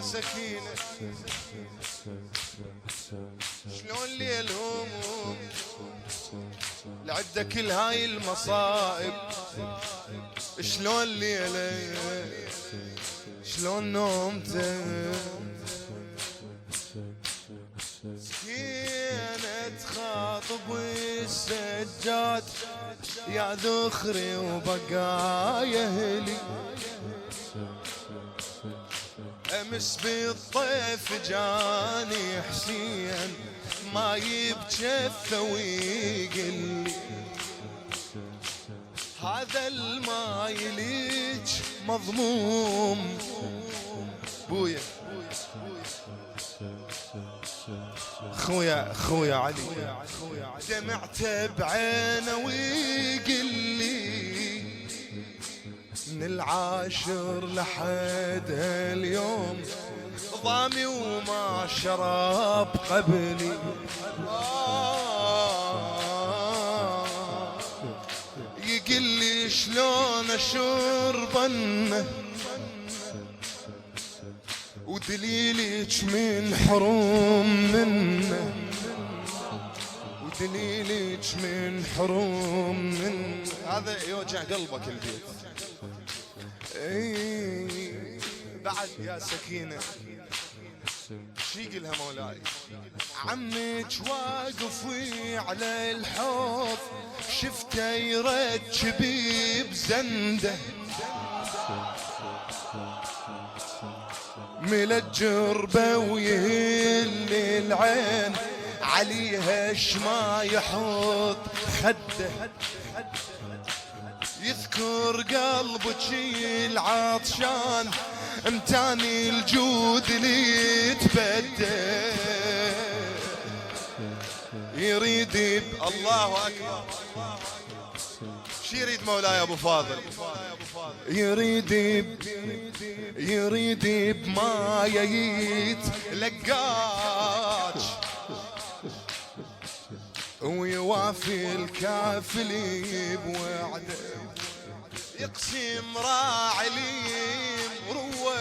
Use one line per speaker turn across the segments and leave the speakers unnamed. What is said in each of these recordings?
سكينة شلون ليل هموم لعدة كل هاي المصائب شلون ليلة شلون نومته سكينة تخاطب السجاد يا ذخري وبقايا اهلي امس بالطيف جاني حسين ما يبجفه ويقلي هذا الماي ليج مضموم بويا خويا علي دمعت بعينه ويقلي من العاشر لحد اليوم ضامي وما شرب قبلي يقلي شلون اشربنه ودليلك من حروم منه ودليلك من حروم منه هذا يوجع قلبك البيت اي بعد يا سكينة شي قلها مولاي عمك واقف على الحوض شفته يركب بزنده ملجربه ويهل العين عليها شما يحط خده يذكر قلبك العطشان امتاني الجود اللي يتبدى يريد الله اكبر شي يريد مولاي ابو فاضل يريد بما يتلقاك ويوافي الكافلي بوعده يقسم راعي مروه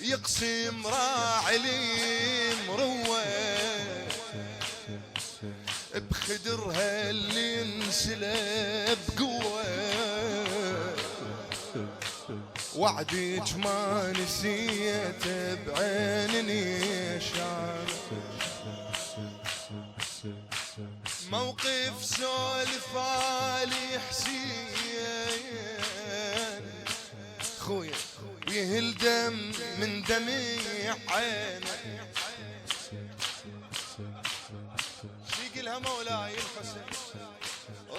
يقسم راعي مروه بخدرها اللي انسلب قوه وعدك ما نسيته بعيني شعر موقف سولف علي حسين خويا ويهل دم من دمي عينه شي قلها مولاي الحسين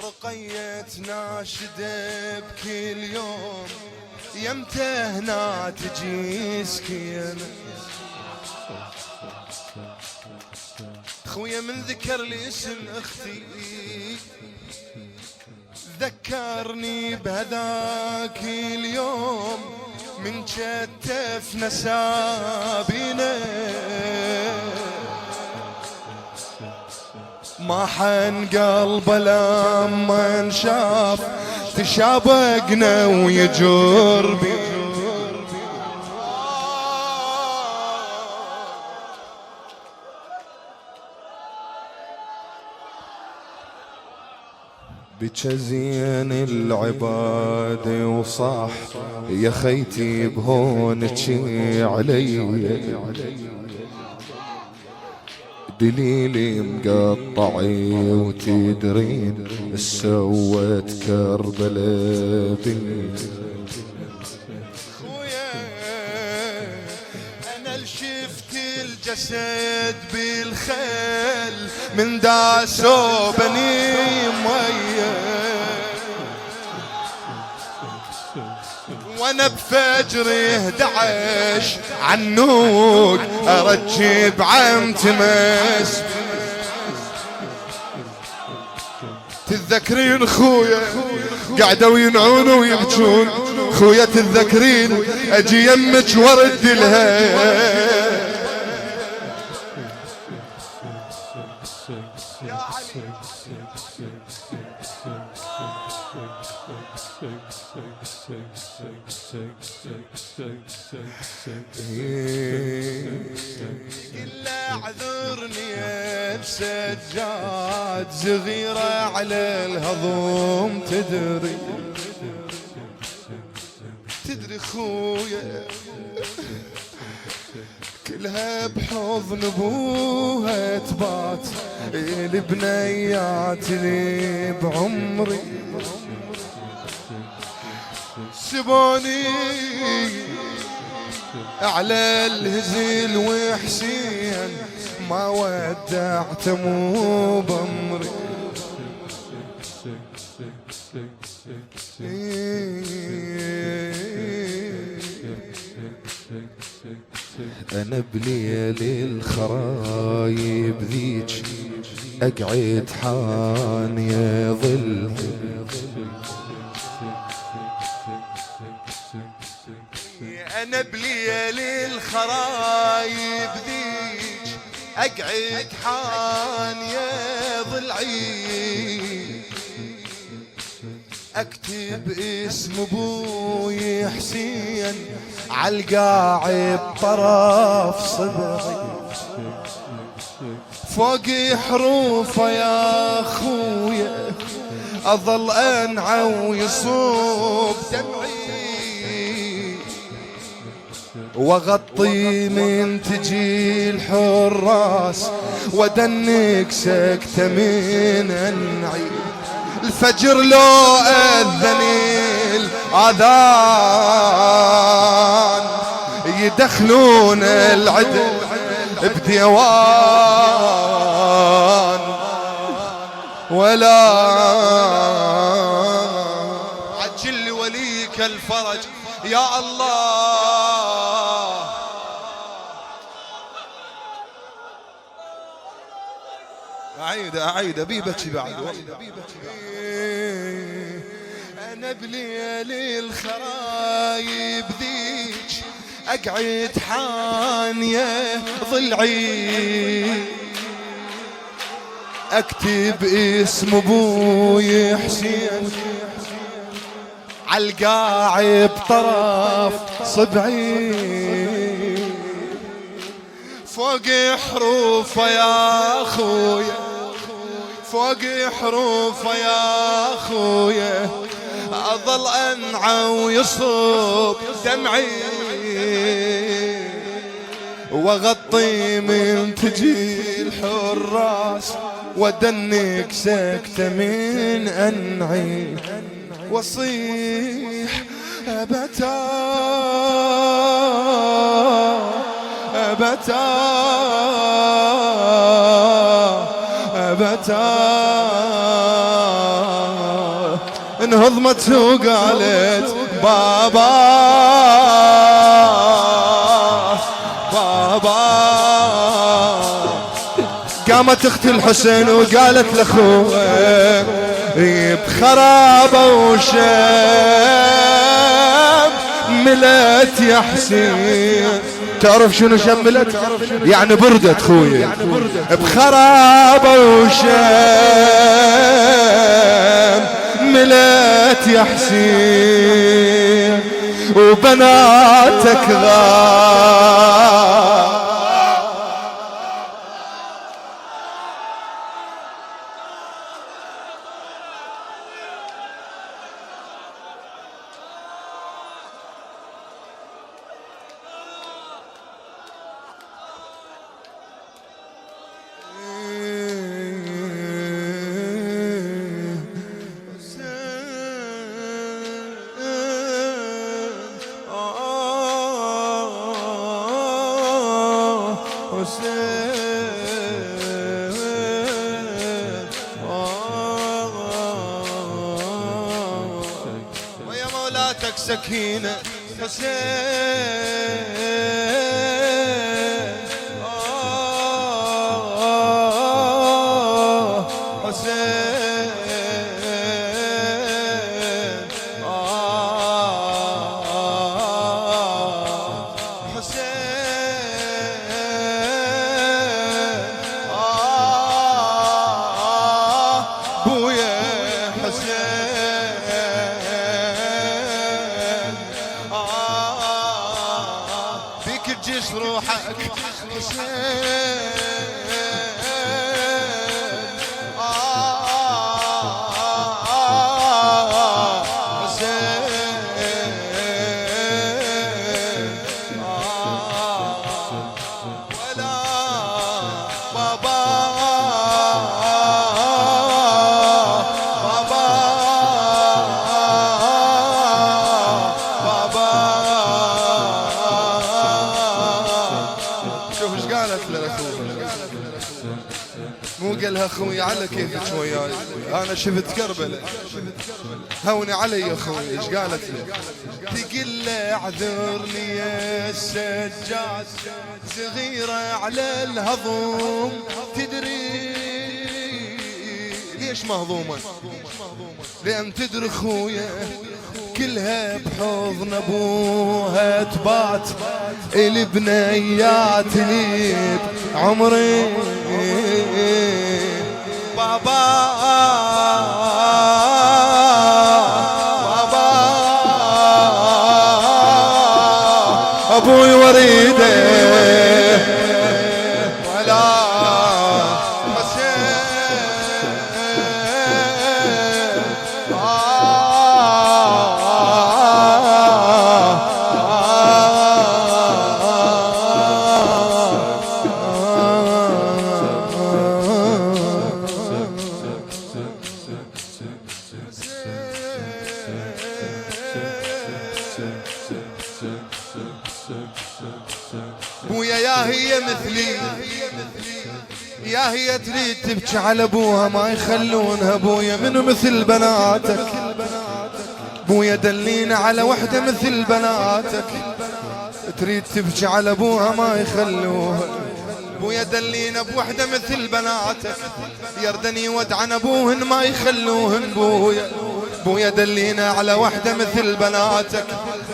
رقية ناشدة بكل يوم يمتى هنا تجي سكينة خويا من ذكر لي اسم اختي ذكرني بهذاك اليوم من شتف نسابينا ما حن قلبه لما انشاف تشابقنا ويجر بي بك زين العبادة وصح يا خيتي بهونك علي دليلي مقطعي وتدرين سوت كربلاء بي خويا انا شفت الجسد بالخيل من داسو بني ميه وانا بفجر 11 عنوق ارجب عم تمس تتذكرين خويا قعدوا ينعون ويبكون خويا تتذكرين اجي يمك وارد لها سجاد صغيرة على الهضوم تدري خويا كلها بحضن ابوها تبات البنيات اللي بعمري سبوني على الهزيل وحسين ما ودعت مو بمري أنا بليل الخرايب ذيك أقعد حاني ظل أنا بليل الخرايب ذيك أقعد حاني ضلعي اكتب اسم ابوي حسين عالقاعد طرف صبغي فوق حروفه يا خويا اظل انعى ويصوب دمعي واغطي من تجي الحراس ودنك سكته من انعي الفجر لو أذن الأذان يدخلون العدل بديوان ولا عجل وليك الفرج يا الله أعيد بيبتي بعد أنا بليل الخرايب ذيك أقعد حانية ضلعي أكتب اسم أبوي حسين عالقاعد طرف صبعي فوق حروفه يا خويا فوق حروفه يا خويا أظل أنعى ويصب دمعي واغطي من تجي الحراس ودنك سكته من أنعي واصيح أبتا انهضمت وقالت بابا قامت اخت الحسين وقالت لاخوه بخرابه وشام ملت يا حسين تعرف شنو شملت يعني بردت خويا بخرابه وشام ملت يا حسين وبناتك غاب ويا مولاتك سكينة حسين حسين تجيش روحك حسين قال لها اخوي على كيفك وياي، انا شفت كربلة هوني علي اخوي. ايش قالت له؟ تقول له اعذرني يا السجاد، صغيرة على الهضوم، تدري ليش مهضومة؟ لأن تدري خويا كلها بحضن ابوها تبات، البنيات لي عمري بابا ابوي وريده ولا بويا يا هي مثلي، يا هي تريد تبكي على ابوها ما يخلونها. بويا منو مثل بناتك؟ بويا دلينا على وحدة مثل بناتك، تريد تبكي على ابوها ما يخلوها. بويا دلينا بوحدة مثل بناتك، يردني ودعن ابوهن ما يخلوهن. بويا دلينا على وحدة مثل بناتك،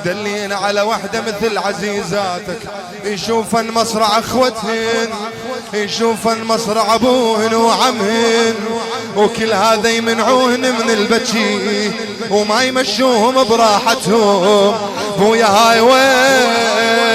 دلينا على وحدة مثل عزيزاتك. يشوفن مصرع اخوتهن، يشوفن مصرع ابوهن وعمهن، وكل هذا يمنعوهن من البكي وما يمشوهم براحتهم. بويا هاي وين